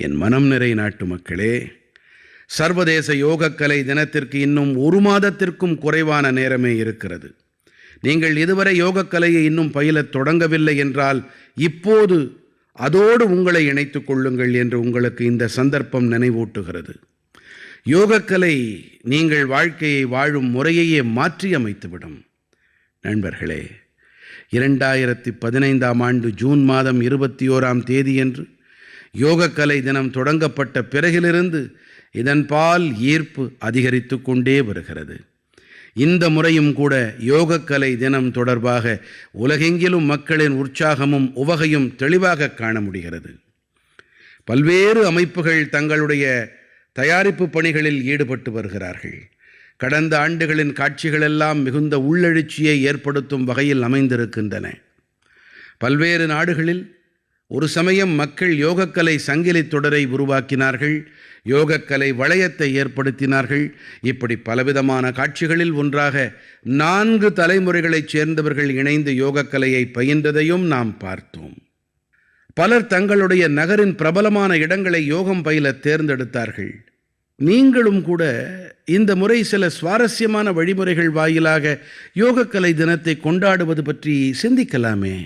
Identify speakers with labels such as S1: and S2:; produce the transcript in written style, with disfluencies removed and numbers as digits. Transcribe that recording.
S1: என் மனம் நிறை நாட்டுமக்களே, சர்வதேச யோகக்கலை தினத்திற்கு இன்னும் ஒரு மாதத்திற்கும் குறைவான நேரமே இருக்கிறது. நீங்கள் இதுவரை யோகக்கலையை இன்னும் பயிலத் தொடங்கவில்லை என்றால் இப்போது அதோடு உங்களை இணைத்துக் கொள்ளுங்கள் என்று உங்களுக்கு இந்த சந்தர்ப்பம் நினைவூட்டுகிறது. யோகக்கலை நீங்கள் வாழ்க்கையை வாழும் முறையையே மாற்றியமைத்துவிடும். நண்பர்களே, 2015ஆம் ஆண்டு ஜூன் மாதம் 21ஆம் தேதியன்று யோகக்கலை தினம் தொடங்கப்பட்ட பிறகிலிருந்து இதன்பால் ஈர்ப்பு அதிகரித்து கொண்டே வருகிறது. இந்த முறையும் கூட யோகக்கலை தினம் தொடர்பாக உலகெங்கிலும் மக்களின் உற்சாகமும் உவகையும் தெளிவாக காண முடிகிறது. பல்வேறு அமைப்புகள் தங்களுடைய தயாரிப்பு பணிகளில் ஈடுபட்டு வருகிறார்கள். கடந்த ஆண்டுகளின் காட்சிகளெல்லாம் மிகுந்த உள்ளெழுச்சியை ஏற்படுத்தும் வகையில் அமைந்திருக்கின்றன. பல்வேறு நாடுகளில் ஒரு சமயம் மக்கள் யோகக்கலை சங்கிலித் தொடரை உருவாக்கினார்கள், யோகக்கலை வளையத்தை ஏற்படுத்தினார்கள். இப்படி பலவிதமான காட்சிகளில் ஒன்றாக 4 தலைமுறைகளைச் சேர்ந்தவர்கள் இணைந்து யோகக்கலையை பயின்றதையும் நாம் பார்த்தோம். பலர் தங்களுடைய நகரின் பிரபலமான இடங்களை யோகம் பயில தேர்ந்தெடுத்தார்கள். நீங்களும் கூட இந்த முறை சில சுவாரஸ்யமான வழிமுறைகள் வாயிலாக யோகக்கலை தினத்தை கொண்டாடுவது பற்றி சிந்திக்கலாமே.